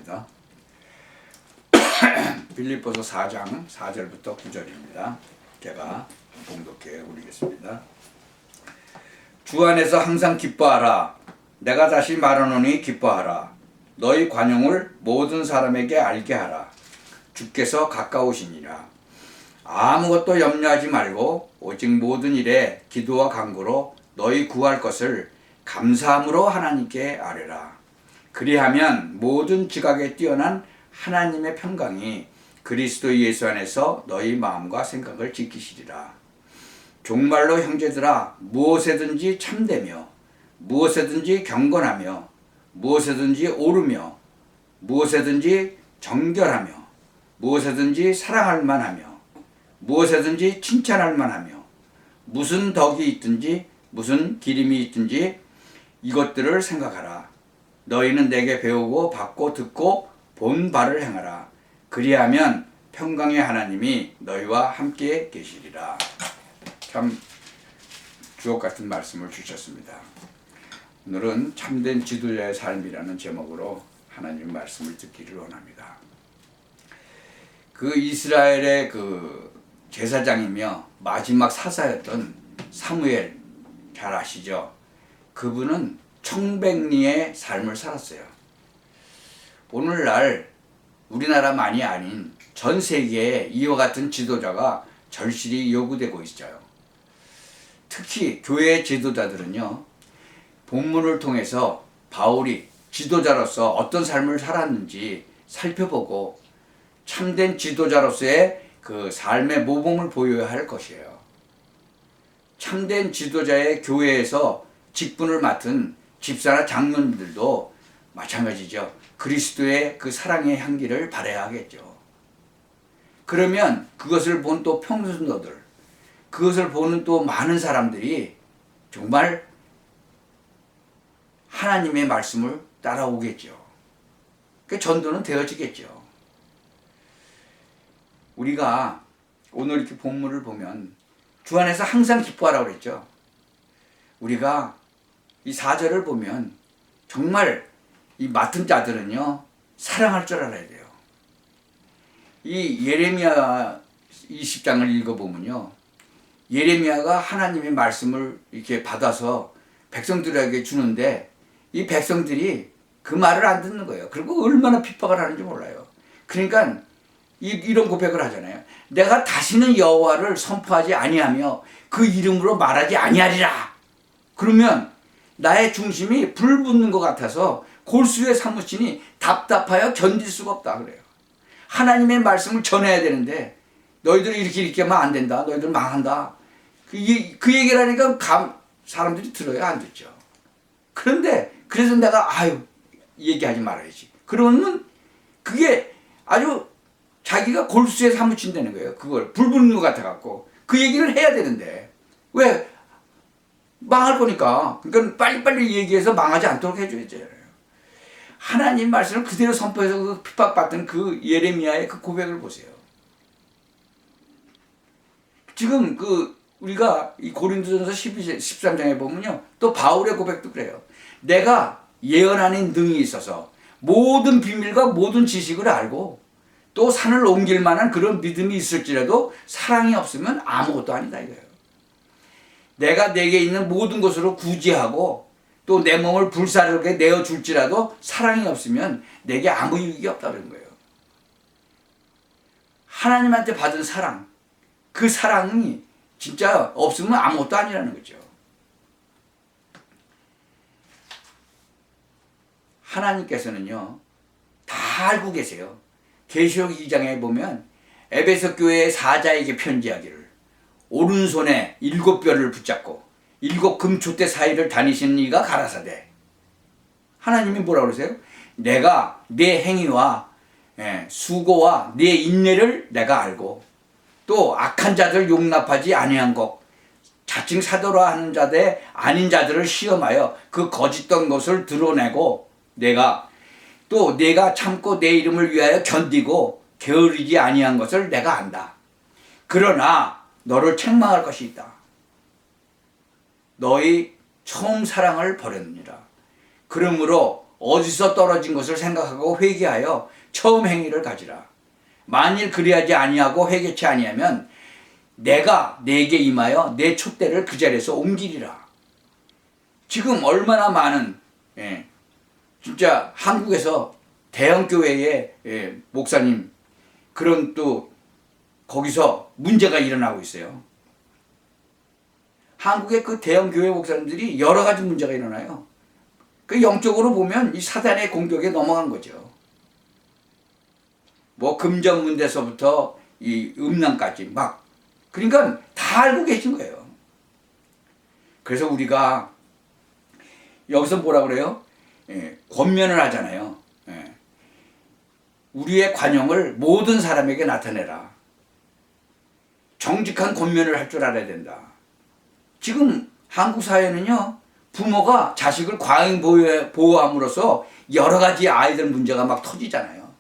하겠습니다. 빌립보서 4장 4절부터 9절입니다. 제가 봉독해 올리겠습니다. 주 안에서 항상 기뻐하라. 내가 다시 말하노니 기뻐하라. 너희 관용을 모든 사람에게 알게 하라. 주께서 가까우시니라. 아무것도 염려하지 말고 오직 모든 일에 기도와 간구로 너희 구할 것을 감사함으로 하나님께 아뢰라. 그리하면 모든 지각에 뛰어난 하나님의 평강이 그리스도 예수 안에서 너희 마음과 생각을 지키시리라. 종말로 형제들아, 무엇에든지 참되며 무엇에든지 경건하며 무엇에든지 옳으며 무엇에든지 정결하며 무엇에든지 사랑할 만하며 무엇에든지 칭찬할 만하며 무슨 덕이 있든지 무슨 기림이 있든지 이것들을 생각하라. 너희는 내게 배우고 받고 듣고 본 바를 행하라. 그리하면 평강의 하나님이 너희와 함께 계시리라. 참 주옥 같은 말씀을 주셨습니다. 오늘은 참된 지도자의 삶이라는 제목으로 하나님 말씀을 듣기를 원합니다. 그 이스라엘의 그 제사장이며 마지막 사사였던 사무엘, 잘 아시죠? 그분은 청백리의 삶을 살았어요. 오늘날 우리나라만이 아닌 전 세계에 이와 같은 지도자가 절실히 요구되고 있어요. 특히 교회 지도자들은요, 본문을 통해서 바울이 지도자로서 어떤 삶을 살았는지 살펴보고 참된 지도자로서의 그 삶의 모범을 보여야 할 것이에요. 참된 지도자의 교회에서 직분을 맡은 집사나 장로님들도 마찬가지죠. 그리스도의 그 사랑의 향기를 발해야 하겠죠. 그러면 그것을 본 또 평신도들, 그것을 보는 또 많은 사람들이 정말 하나님의 말씀을 따라오겠죠. 그 전도는 되어지겠죠. 우리가 오늘 이렇게 본문을 보면 주 안에서 항상 기뻐하라고 그랬죠. 우리가 이 4절을 보면 정말 이 맡은 자들은요, 사랑할 줄 알아야 돼요. 이 예레미야 20장을 읽어보면요, 예레미야가 하나님의 말씀을 이렇게 받아서 백성들에게 주는데 이 백성들이 그 말을 안 듣는 거예요. 그리고 얼마나 핍박을 하는지 몰라요. 그러니까 이런 고백을 하잖아요. 내가 다시는 여호와를 선포하지 아니하며 그 이름으로 말하지 아니하리라. 그러면 나의 중심이 불 붙는 것 같아서 골수에 사무치니 답답하여 견딜 수가 없다 그래요. 하나님의 말씀을 전해야 되는데 너희들 이렇게 하면 안 된다. 너희들 망한다. 그 얘기를 하니까 사람들이 들어요? 안 듣죠. 그런데 그래서 내가 얘기하지 말아야지. 그러면 그게 아주 자기가 골수에 사무친다는 거예요. 그걸 불 붙는 것 같아갖고 그 얘기를 해야 되는데 왜 망할 거니까. 그러니까 빨리빨리 얘기해서 망하지 않도록 해줘야죠. 하나님 말씀을 그대로 선포해서 그 핍박받던 그 예레미야의 그 고백을 보세요. 지금 우리가 이 고린도전서 13장에 보면요, 또 바울의 고백도 그래요. 내가 예언하는 능이 있어서 모든 비밀과 모든 지식을 알고 또 산을 옮길 만한 그런 믿음이 있을지라도 사랑이 없으면 아무것도 아니다 이거예요. 내가 내게 있는 모든 것으로 구제하고 또 내 몸을 불사르게 내어줄지라도 사랑이 없으면 내게 아무 유익이 없다는 거예요. 하나님한테 받은 사랑, 그 사랑이 진짜 없으면 아무것도 아니라는 거죠. 하나님께서는요, 다 알고 계세요. 계시록 2장에 보면 에베소 교회의 사자에게 편지하기를 오른손에 7뼈를 붙잡고 7 금촛대 사이를 다니시는 이가 가라사대. 하나님이 뭐라고 그러세요? 내가 내 행위와 수고와 내 인내를 내가 알고 또 악한 자들 용납하지 아니한 것, 자칭 사도라 하는 자들 아닌 자들을 시험하여 그 거짓된 것을 드러내고 내가 참고 내 이름을 위하여 견디고 게으르지 아니한 것을 내가 안다. 그러나 너를 책망할 것이 있다. 너희 처음 사랑을 버렸느니라. 그러므로 어디서 떨어진 것을 생각하고 회개하여 처음 행위를 가지라. 만일 그리하지 아니하고 회개치 아니하면 내가 내게 임하여 내 촛대를 그 자리에서 옮기리라. 지금 얼마나 많은 진짜 한국에서 대형 교회의 목사님 그런 또 거기서 문제가 일어나고 있어요. 한국의 그 대형 교회 목사님들이 여러 가지 문제가 일어나요. 그 영적으로 보면 이 사단의 공격에 넘어간 거죠. 뭐 금전문제서부터 이 음란까지 막 그러니까 다 알고 계신 거예요. 그래서 우리가 여기서 뭐라 그래요? 권면을 하잖아요. 우리의 관용을 모든 사람에게 나타내라. 정직한 권면을 할 줄 알아야 된다. 지금 한국 사회는요, 부모가 자식을 과잉 보호함으로써 여러 가지 아이들 문제가 막 터지잖아요.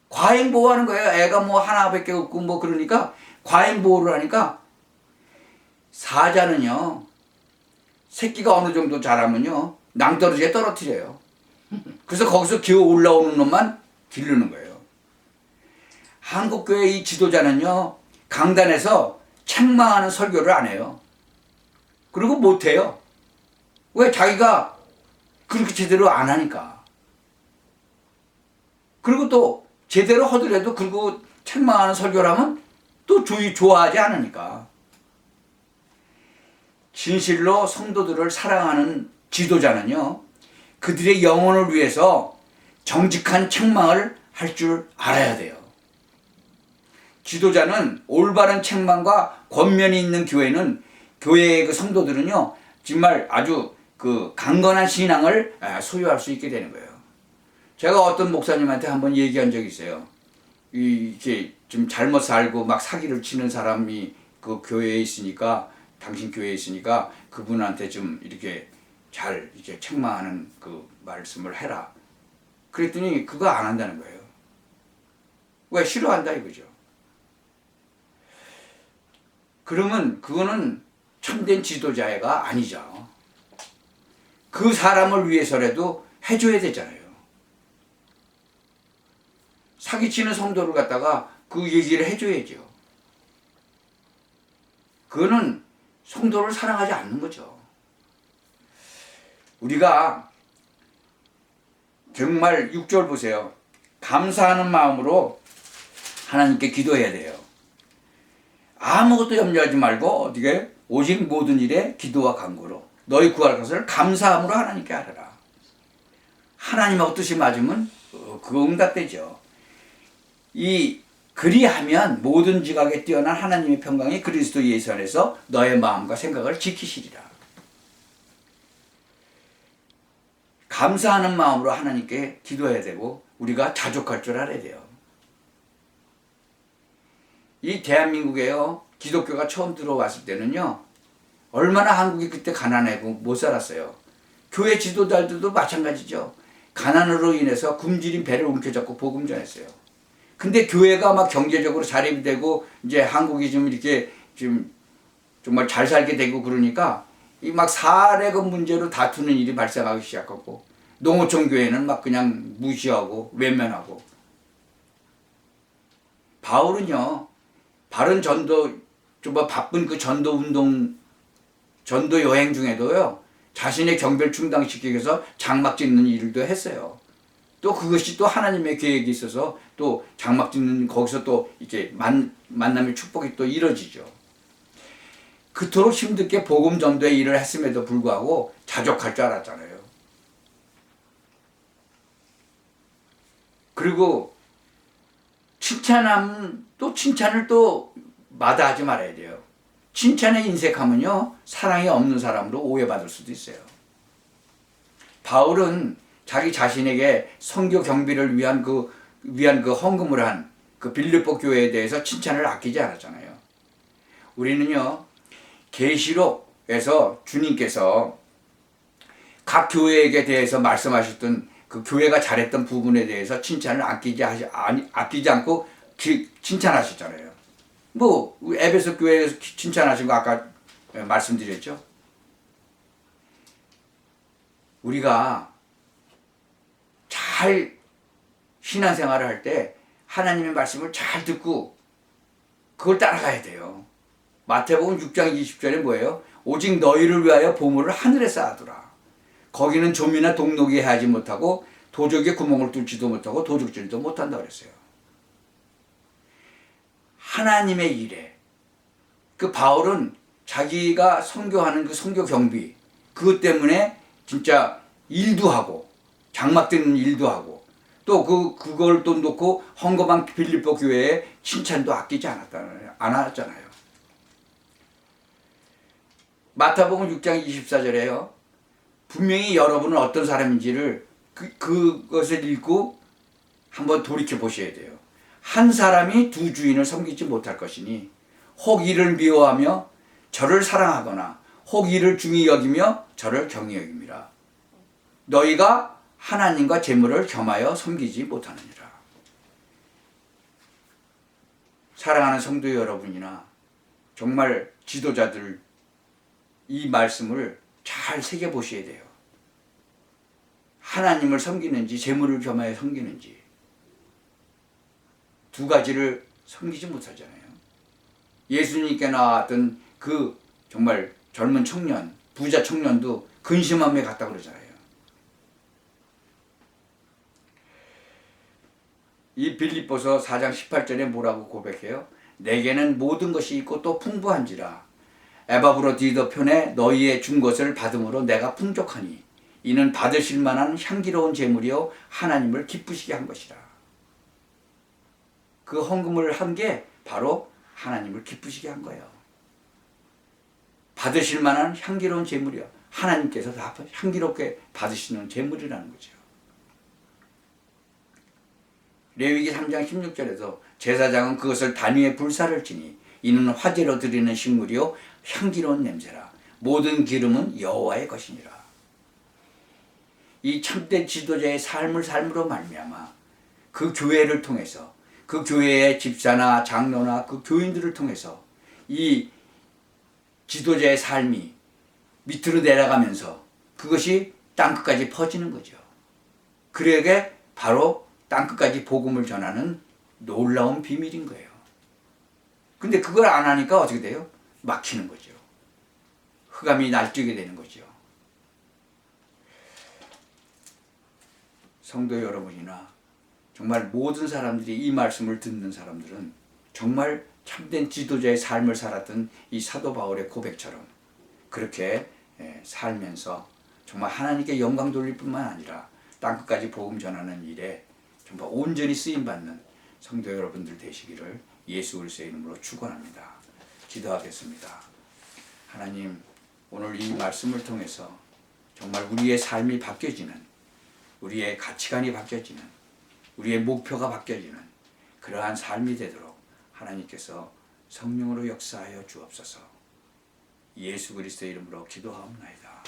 과잉 보호하는 거예요. 애가 뭐 하나밖에 없고 뭐 그러니까 과잉 보호를 하니까 사자는요, 새끼가 어느 정도 자라면요, 낭떠러지에 떨어뜨려요. 그래서 거기서 기어 올라오는 놈만 기르는 거예요. 한국교회 이 지도자는요, 강단에서 책망하는 설교를 안 해요. 그리고 못 해요. 왜? 자기가 그렇게 제대로 안 하니까. 그리고 또 제대로 하더라도 그리고 책망하는 설교를 하면 또 좋아하지 않으니까. 진실로 성도들을 사랑하는 지도자는요, 그들의 영혼을 위해서 정직한 책망을 할 줄 알아야 돼요. 지도자는 올바른 책망과 권면이 있는 교회는 교회의 그 성도들은요, 정말 아주 그 강건한 신앙을 소유할 수 있게 되는 거예요. 제가 어떤 목사님한테 한번 얘기한 적이 있어요. 이렇게 좀 잘못 살고 막 사기를 치는 사람이 그 교회에 있으니까, 당신 교회에 있으니까 그분한테 좀 이렇게 잘 이렇게 책망하는 그 말씀을 해라. 그랬더니 그거 안 한다는 거예요. 왜? 싫어한다 이거죠. 그러면 그거는 참된 지도자가 아니죠. 그 사람을 위해서라도 해줘야 되잖아요. 사기치는 성도를 갖다가 그 얘기를 해줘야죠. 그거는 성도를 사랑하지 않는 거죠. 우리가 정말 6절 보세요. 감사하는 마음으로 하나님께 기도해야 돼요. 아무것도 염려하지 말고 어떻게 오직 모든 일에 기도와 간구로 너희 구할 것을 감사함으로 하나님께 하라. 하나님하고 뜻이 맞으면 그거 응답되죠. 그리하면 모든 지각에 뛰어난 하나님의 평강이 그리스도 예수 안에서 너의 마음과 생각을 지키시리라. 감사하는 마음으로 하나님께 기도해야 되고 우리가 자족할 줄 알아야 돼요. 이 대한민국에요, 기독교가 처음 들어왔을 때는요, 얼마나 한국이 그때 가난하고 못 살았어요. 교회 지도자들도 마찬가지죠. 가난으로 인해서 굶주린 배를 움켜잡고 복음 전했어요. 근데 교회가 막 경제적으로 자립이 되고 이제 한국이 좀 이렇게 좀 정말 잘 살게 되고 그러니까 이 막 사례금 문제로 다투는 일이 발생하기 시작하고 농어촌 교회는 막 그냥 무시하고 외면하고. 바울은요, 바른 전도, 좀 바쁜 그 전도 운동, 전도 여행 중에도요, 자신의 경배를 중단시키기 위해서 장막 짓는 일도 했어요. 또 그것이 또 하나님의 계획이 있어서 또 장막 짓는 거기서 또 이렇게 만남의 축복이 또 이루어지죠. 그토록 힘들게 복음 전도의 일을 했음에도 불구하고 자족할 줄 알았잖아요. 그리고 또 칭찬을 또 마다하지 말아야 돼요. 칭찬에 인색하면요, 사랑이 없는 사람으로 오해받을 수도 있어요. 바울은 자기 자신에게 선교 경비를 위한 그 헌금을 한 그 빌립보 교회에 대해서 칭찬을 아끼지 않았잖아요. 우리는요, 계시록에서 주님께서 각 교회에게 대해서 말씀하셨던 그 교회가 잘했던 부분에 대해서 칭찬을 아끼지 않고 칭찬하셨잖아요. 뭐 에베소 교회에서 칭찬하신 거 아까 말씀드렸죠. 우리가 잘 신앙생활을 할 때 하나님의 말씀을 잘 듣고 그걸 따라가야 돼요. 마태복음 6장 20절에 뭐예요? 오직 너희를 위하여 보물을 하늘에 쌓아두라. 거기는 좀이나 동록이 하지 못하고 도적에 구멍을 뚫지도 못하고 도둑질도 못한다 그랬어요. 하나님의 일에 그 바울은 자기가 선교하는 그 선교 경비 그것 때문에 진짜 일도 하고 장막 듣는 일도 하고 또 그걸 또 놓고 헝거방 빌립보 교회에 칭찬도 아끼지 않았잖아요. 마태복음 6장 24절에요. 분명히 여러분은 어떤 사람인지를 그것을 읽고 한번 돌이켜 보셔야 돼요. 한 사람이 두 주인을 섬기지 못할 것이니 혹 이를 미워하며 저를 사랑하거나 혹 이를 중히 여기며 저를 경히 여김이라. 너희가 하나님과 재물을 겸하여 섬기지 못하느니라. 사랑하는 성도 여러분이나 정말 지도자들 이 말씀을 잘 새겨보셔야 돼요. 하나님을 섬기는지 재물을 겸하여 섬기는지 두 가지를 섬기지 못하잖아요. 예수님께 나왔던 그 정말 젊은 청년, 부자 청년도 근심함에 갔다 그러잖아요. 이 빌립보서 4장 18절에 뭐라고 고백해요? 내게는 모든 것이 있고 또 풍부한지라 에바브로디도 편에 너희의 준 것을 받음으로 내가 풍족하니 이는 받으실 만한 향기로운 제물이요 하나님을 기쁘시게 한 것이라. 그 헌금을 한 게 바로 하나님을 기쁘시게 한 거예요. 받으실 만한 향기로운 제물이요. 하나님께서 다 향기롭게 받으시는 제물이라는 거죠. 레위기 3장 16절에서 제사장은 그것을 단위의 불사를 지니 이는 화제로 드리는 식물이요 향기로운 냄새라. 모든 기름은 여호와의 것이니라. 이 참된 지도자의 삶을 삶으로 말미암아 그 교회를 통해서 그 교회의 집사나 장로나 그 교인들을 통해서 이 지도자의 삶이 밑으로 내려가면서 그것이 땅끝까지 퍼지는 거죠. 그에게 바로 땅끝까지 복음을 전하는 놀라운 비밀인 거예요. 근데 그걸 안 하니까 어떻게 돼요? 막히는 거죠. 흑암이 날뛰게 되는 거죠. 성도 여러분이나 정말 모든 사람들이 이 말씀을 듣는 사람들은 정말 참된 지도자의 삶을 살았던 이 사도 바울의 고백처럼 그렇게 살면서 정말 하나님께 영광 돌릴 뿐만 아니라 땅끝까지 복음 전하는 일에 정말 온전히 쓰임받는 성도 여러분들 되시기를 예수 그리스도의 이름으로 축원합니다. 기도하겠습니다. 하나님, 오늘 이 말씀을 통해서 정말 우리의 삶이 바뀌어지는, 우리의 가치관이 바뀌어지는, 우리의 목표가 바뀌어지는 그러한 삶이 되도록 하나님께서 성령으로 역사하여 주옵소서. 예수 그리스도의 이름으로 기도하옵나이다.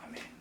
아멘.